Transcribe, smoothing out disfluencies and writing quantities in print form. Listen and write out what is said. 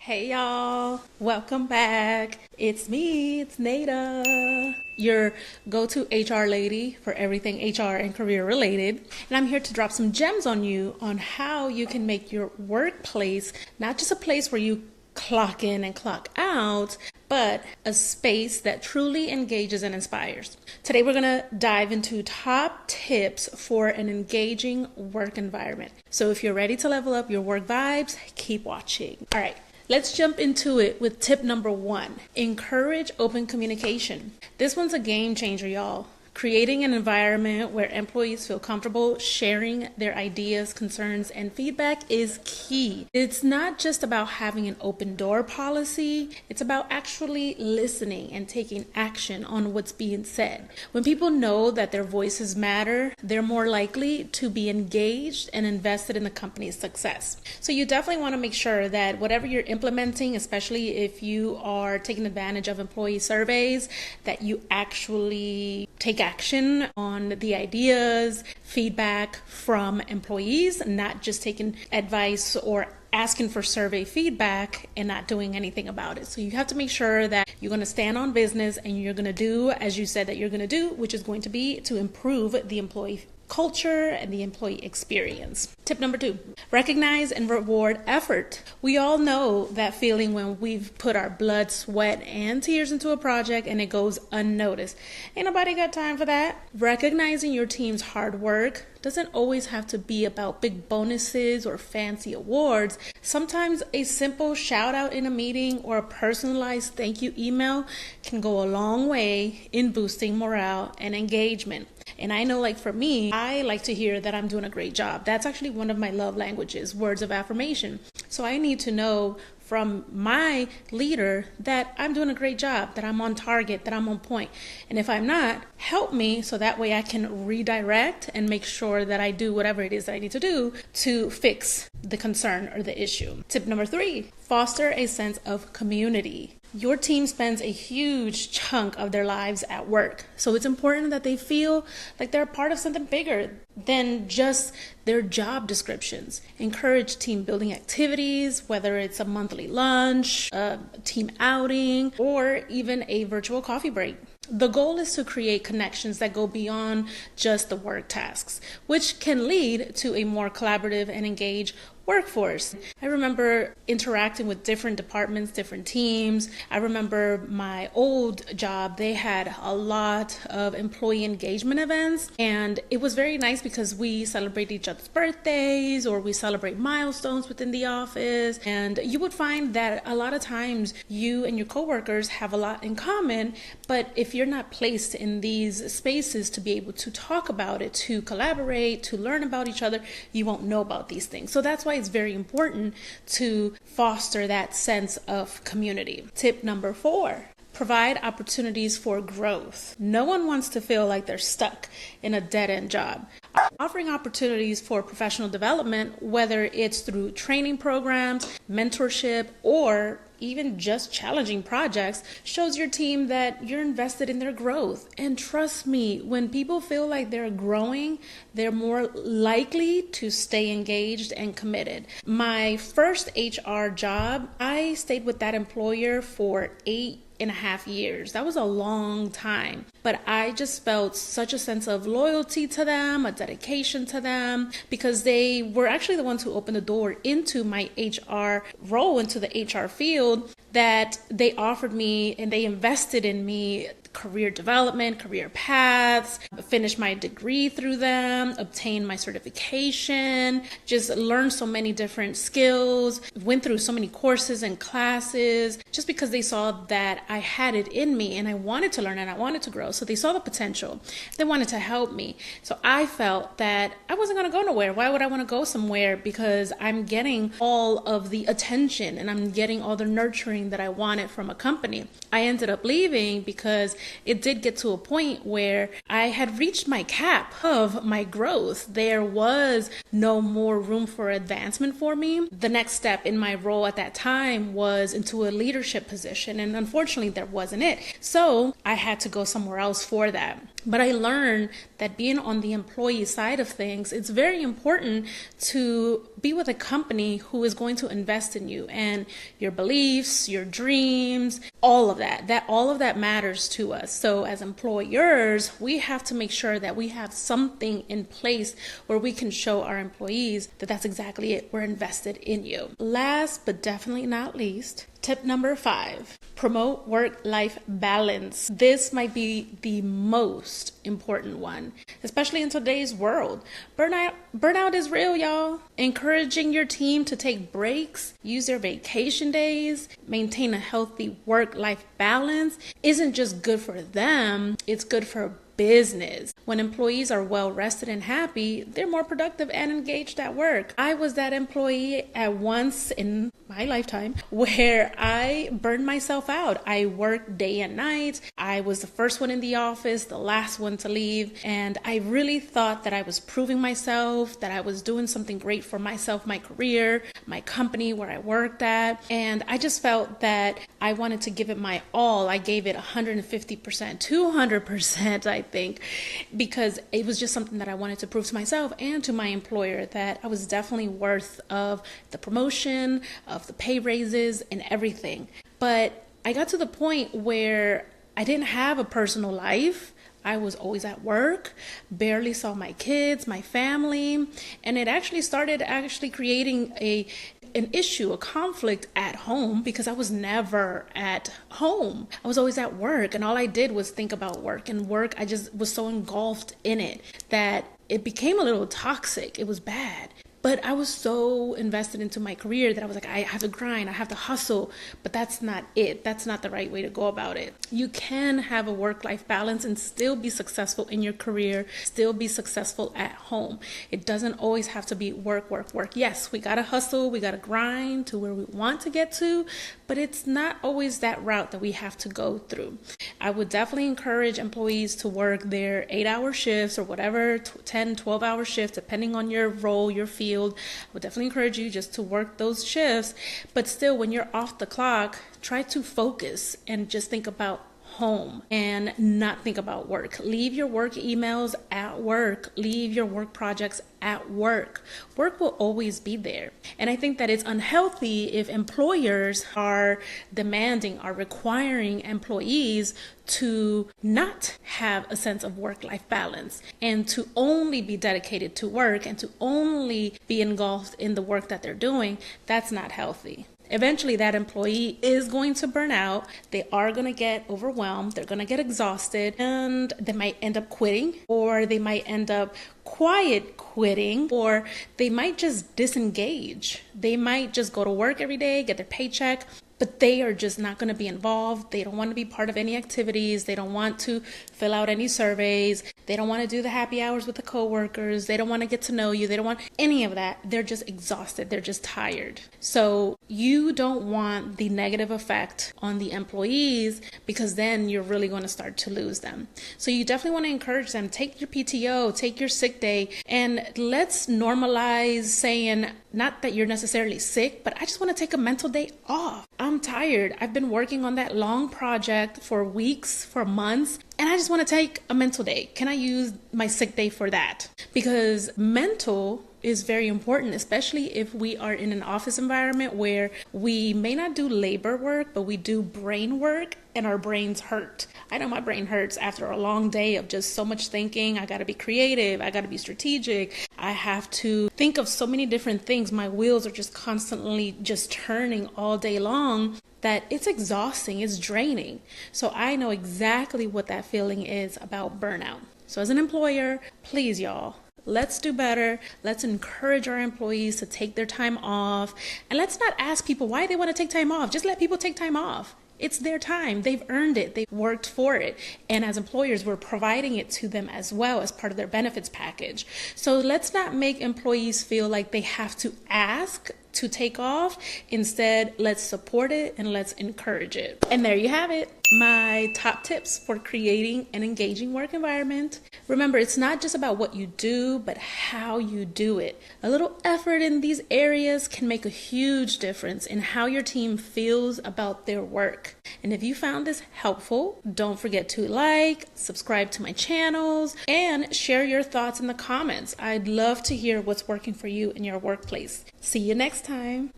Hey y'all, welcome back. It's me, it's Nada, your go-to HR lady for everything HR and career related. And I'm here to drop some gems on you on how you can make your workplace not just a place where you clock in and clock out, but a space that truly engages and inspires. Today, we're going to dive into top tips for an engaging work environment. So if you're ready to level up your work vibes, keep watching. All right. Let's jump into it with tip number 1. Encourage open communication. This one's a game changer, y'all. Creating an environment where employees feel comfortable sharing their ideas, concerns, and feedback is key. It's not just about having an open door policy, it's about actually listening and taking action on what's being said. When people know that their voices matter, they're more likely to be engaged and invested in the company's success. So you definitely want to make sure that whatever you're implementing, especially if you are taking advantage of employee surveys, that you actually take action on the ideas, feedback from employees, not just taking advice or asking for survey feedback and not doing anything about it. So you have to make sure that you're going to stand on business and you're going to do as you said that you're going to do, which is going to be to improve the employee culture and the employee experience. Tip number 2, recognize and reward effort. We all know that feeling when we've put our blood, sweat, and tears into a project and it goes unnoticed. Ain't nobody got time for that. Recognizing your team's hard work doesn't always have to be about big bonuses or fancy awards. Sometimes a simple shout out in a meeting or a personalized thank you email can go a long way in boosting morale and engagement. And I know, like for me, I like to hear that I'm doing a great job. That's actually one of my love languages, words of affirmation. So I need to know from my leader that I'm doing a great job, that I'm on target, that I'm on point. And if I'm not, help me so that way I can redirect and make sure that I do whatever it is that I need to do to fix the concern or the issue. Tip number 3, foster a sense of community. Your team spends a huge chunk of their lives at work. So it's important that they feel like they're a part of something bigger than just their job descriptions. Encourage team building activities, whether it's a monthly lunch, a team outing, or even a virtual coffee break. The goal is to create connections that go beyond just the work tasks, which can lead to a more collaborative and engaged workforce. I remember interacting with different departments, different teams. I remember my old job, they had a lot of employee engagement events, and it was very nice because we celebrate each other's birthdays or we celebrate milestones within the office. And you would find that a lot of times you and your coworkers have a lot in common, but if you're not placed in these spaces to be able to talk about it, to collaborate, to learn about each other, you won't know about these things. So that's why it's very important to foster that sense of community. Tip number 4, provide opportunities for growth. No one wants to feel like they're stuck in a dead-end job. Offering opportunities for professional development, whether it's through training programs, mentorship, or even just challenging projects, shows your team that you're invested in their growth. And trust me, when people feel like they're growing, they're more likely to stay engaged and committed. My first HR job, I stayed with that employer for 8.5 years. That was a long time, but I just felt such a sense of loyalty to them, a dedication to them, because they were actually the ones who opened the door into my HR role, into the HR field, that they offered me and they invested in me career development, career paths, finished my degree through them, obtained my certification, just learned so many different skills, went through so many courses and classes, just because they saw that I had it in me and I wanted to learn and I wanted to grow. So they saw the potential. They wanted to help me. So I felt that I wasn't going to go nowhere. Why would I want to go somewhere? Because I'm getting all of the attention and I'm getting all the nurturing that I wanted from a company. I ended up leaving because it did get to a point where I had reached my cap of my growth. There was no more room for advancement for me. The next step in my role at that time was into a leadership position, and unfortunately that wasn't it. So I had to go somewhere else for that. But I learned that being on the employee side of things, it's very important to be with a company who is going to invest in you and your beliefs, your dreams, all of that. All of that matters to us. So as employers, we have to make sure that we have something in place where we can show our employees that that's exactly it. We're invested in you. Last but definitely not least, tip number 5, promote work-life balance. This might be the most important one, especially in today's world. Burnout is real, y'all. Encouraging your team to take breaks, use their vacation days, maintain a healthy work-life balance isn't just good for them, it's good for business. When employees are well rested and happy, they're more productive and engaged at work. I was that employee at once in my lifetime where I burned myself out. I worked day and night. I was the first one in the office, the last one to leave. And I really thought that I was proving myself, that I was doing something great for myself, my career, my company where I worked at. And I just felt that I wanted to give it my all. I gave it 150%, 200%, I think, because it was just something that I wanted to prove to myself and to my employer that I was definitely worth of the promotion, of the pay raises and everything. But I got to the point where I didn't have a personal life. I was always at work, barely saw my kids, my family, and it actually started creating an issue, a conflict at home because I was never at home. I was always at work, and all I did was think about work and work. I just was so engulfed in it that it became a little toxic. It was bad. But I was so invested into my career that I was like, I have to grind, I have to hustle, but that's not it. That's not the right way to go about it. You can have a work-life balance and still be successful in your career, still be successful at home. It doesn't always have to be work, work, work. Yes, we gotta hustle, we gotta grind to where we want to get to, but it's not always that route that we have to go through. I would definitely encourage employees to work their 8-hour shifts or whatever, 10, 12-hour shifts, depending on your role, your field. I would definitely encourage you just to work those shifts, but still when you're off the clock, try to focus and just think about home and not think about work. Leave your work emails at work. Leave your work projects at work. Work will always be there. And I think that it's unhealthy if employers are requiring employees to not have a sense of work-life balance and to only be dedicated to work and to only be engulfed in the work that they're doing. That's not healthy. Eventually, that employee is going to burn out. They are going to get overwhelmed. They're going to get exhausted, and they might end up quitting, or they might end up quiet quitting, or they might just disengage. They might just go to work every day, get their paycheck, but they are just not going to be involved. They don't want to be part of any activities. They don't want to fill out any surveys. They don't want to do the happy hours with the coworkers. They don't want to get to know you. They don't want any of that. They're just exhausted. They're just tired. So you don't want the negative effect on the employees, because then you're really going to start to lose them. So you definitely want to encourage them. Take your PTO, take your sick day, and let's normalize saying, not that you're necessarily sick, but I just want to take a mental day off. I'm tired. I've been working on that long project for weeks, for months, and I just want to take a mental day. Can I use my sick day for that? Because mental is very important, especially if we are in an office environment where we may not do labor work, but we do brain work and our brains hurt. I know my brain hurts after a long day of just so much thinking. I got to be creative. I got to be strategic. I have to think of so many different things. My wheels are just constantly just turning all day long, that it's exhausting, it's draining. So I know exactly what that feeling is about burnout. So as an employer, please, y'all, let's do better. Let's encourage our employees to take their time off. And let's not ask people why they want to take time off. Just let people take time off. It's their time. They've earned it. They've worked for it. And as employers, we're providing it to them as well as part of their benefits package. So let's not make employees feel like they have to ask to take off. Instead, let's support it and let's encourage it. And there you have it. my top tips for creating an engaging work environment. Remember, it's not just about what you do, but how you do it. A little effort in these areas can make a huge difference in how your team feels about their work. And if you found this helpful, don't forget to like, subscribe to my channels, and share your thoughts in the comments. I'd love to hear what's working for you in your workplace. See you next time.